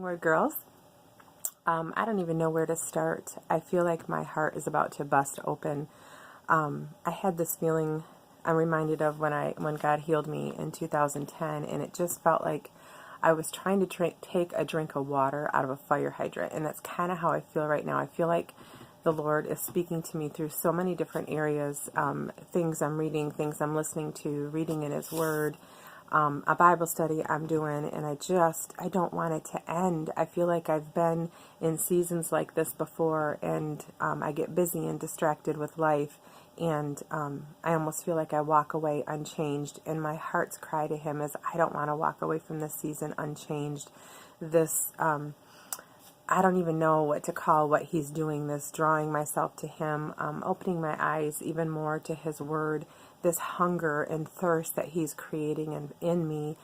Word Girls. I don't even know where to start. I feel like my heart is about to bust open. I had this feeling I'm reminded of when God healed me in 2010, and it just felt like I was trying to take a drink of water out of a fire hydrant, and that's kind of how I feel right now. I feel like the Lord is speaking to me through so many different areas, things I'm reading, things I'm listening to, reading in His Word, a Bible study I'm doing, and I don't want it to end. I feel like I've been in seasons like this before, and I get busy and distracted with life, and I almost feel like I walk away unchanged, and my heart's cry to Him is I don't want to walk away from this season unchanged. This, I don't even know what to call what He's doing, this drawing myself to Him, opening my eyes even more to His Word, this hunger and thirst that He's creating in me.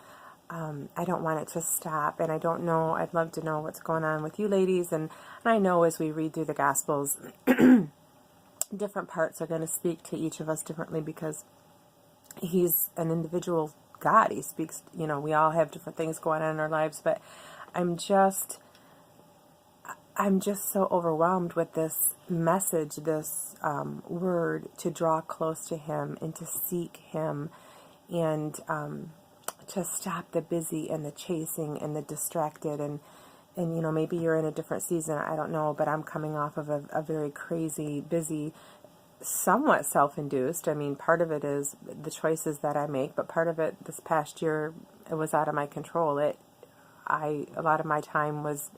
I don't want it to stop, and I don't know, I'd love to know what's going on with you ladies, and I know as we read through the Gospels, different parts are going to speak to each of us differently because He's an individual God. He speaks, we all have different things going on in our lives, but I'm just so overwhelmed with this message, this word to draw close to Him and to seek Him and to stop the busy and the chasing and the distracted. And maybe you're in a different season, I don't know, but I'm coming off of a very crazy, busy, somewhat self-induced. I mean, part of it is the choices that I make, but part of it this past year, it was out of my control. A lot of my time was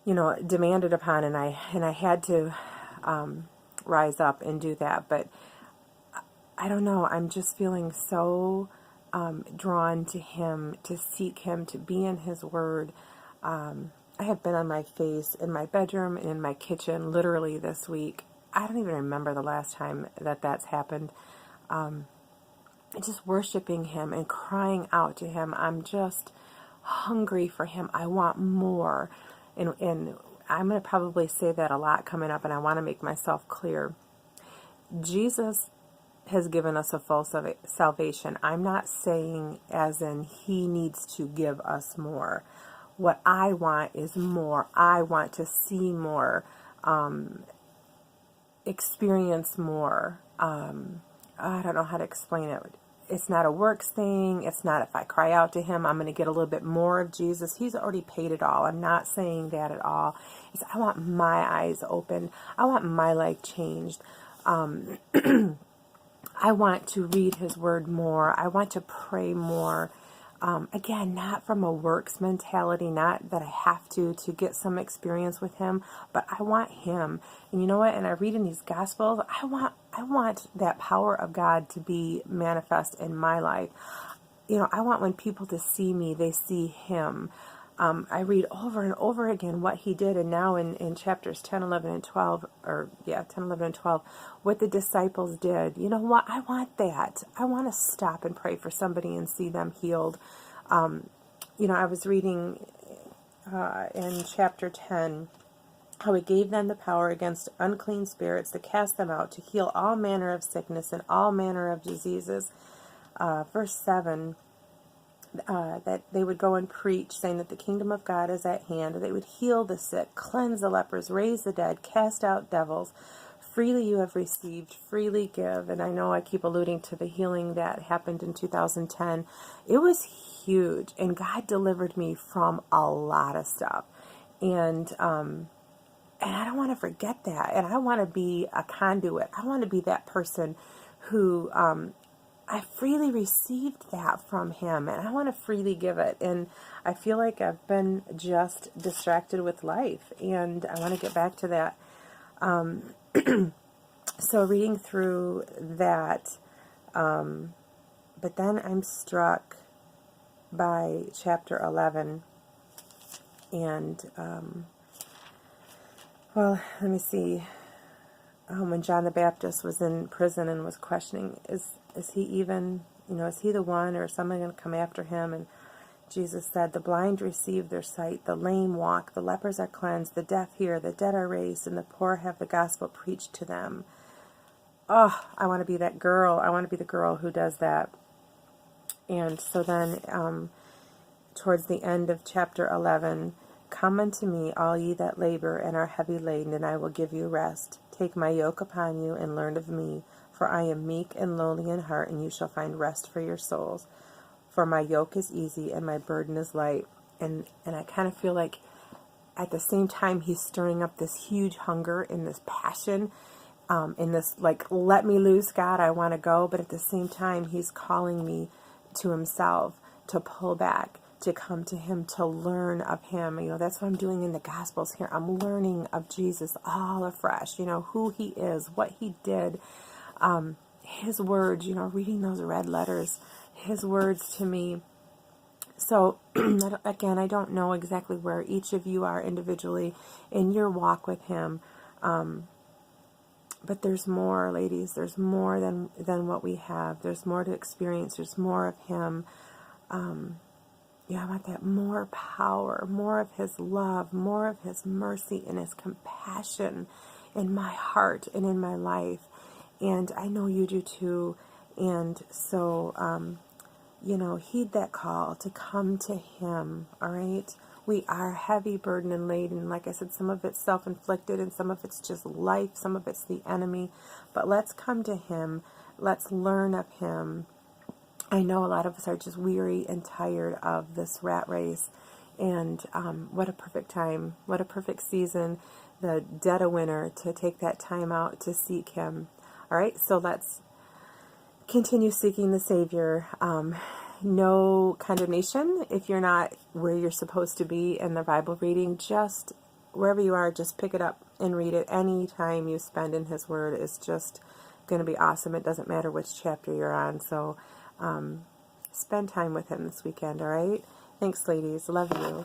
demanded upon, and I had to rise up and do that. But I don't know, I'm just feeling so drawn to Him, to seek Him, to be in His Word. I have been on my face in my bedroom and in my kitchen literally this week. I don't even remember the last time that's happened. Just worshiping Him and crying out to Him. I'm just hungry for Him. I want more. And I'm going to probably say that a lot coming up, and I want to make myself clear. Jesus has given us a full salvation. I'm not saying as in He needs to give us more. What I want is more. I want to see more, experience more. I don't know how to explain it. It's not a works thing. It's not if I cry out to Him, I'm going to get a little bit more of Jesus. He's already paid it all. I'm not saying that at all. I want my eyes open. I want my life changed. I want to read His Word more. I want to pray more. Again, not from a works mentality, not that I have to get some experience with Him, but I want Him. And you know what? And I read in these Gospels, I want that power of God to be manifest in my life. I want when people to see me, they see Him. I read over and over again what He did, and now in chapters 10, 11, and 12, 10, 11, and 12, what the disciples did. You know what? I want that. I want to stop and pray for somebody and see them healed. I was reading in chapter 10, how He gave them the power against unclean spirits to cast them out, to heal all manner of sickness and all manner of diseases. Verse 7, that they would go and preach, saying that the kingdom of God is at hand. They would heal the sick, cleanse the lepers, raise the dead, cast out devils. Freely you have received, freely give. And I know I keep alluding to the healing that happened in 2010. It was huge, and God delivered me from a lot of stuff. And I don't want to forget that. And I want to be a conduit. I want to be that person who I freely received that from Him, and I want to freely give it. And I feel like I've been just distracted with life, and I want to get back to that. So reading through that, but then I'm struck by chapter 11, and let me see. When John the Baptist was in prison and was questioning, is he even, is he the one, or is someone going to come after him? And Jesus said, the blind receive their sight, the lame walk, the lepers are cleansed, the deaf hear, the dead are raised, and the poor have the gospel preached to them. Oh, I want to be that girl. I want to be the girl who does that. And so then towards the end of chapter 11, "Come unto me, all ye that labor and are heavy laden, and I will give you rest. Take my yoke upon you and learn of me, for I am meek and lowly in heart, and you shall find rest for your souls. For my yoke is easy and my burden is light." And I kind of feel like at the same time he's stirring up this huge hunger and this passion, in this like, let me loose, God, I want to go. But at the same time, he's calling me to himself, to pull back, to come to him, to learn of him. That's what I'm doing in the Gospels here. I'm learning of Jesus all afresh, who he is, what he did, his words, reading those red letters, his words to me. So, again, I don't know exactly where each of you are individually in your walk with him. But there's more, ladies. There's more than what we have. There's more to experience. There's more of him. I want that more power, more of his love, more of his mercy and his compassion in my heart and in my life. And I know you do too. And so, heed that call to come to him, all right? We are heavy, burdened, and laden. Like I said, some of it's self-inflicted and some of it's just life. Some of it's the enemy. But let's come to him. Let's learn of him. I know a lot of us are just weary and tired of this rat race. And what a perfect time. What a perfect season. The dead of winter to take that time out to seek him. All right, so let's continue seeking the Savior. No condemnation if you're not where you're supposed to be in the Bible reading. Just wherever you are, just pick it up and read it. Any time you spend in his word is just going to be awesome. It doesn't matter which chapter you're on. So spend time with him this weekend, all right? Thanks, ladies. Love you.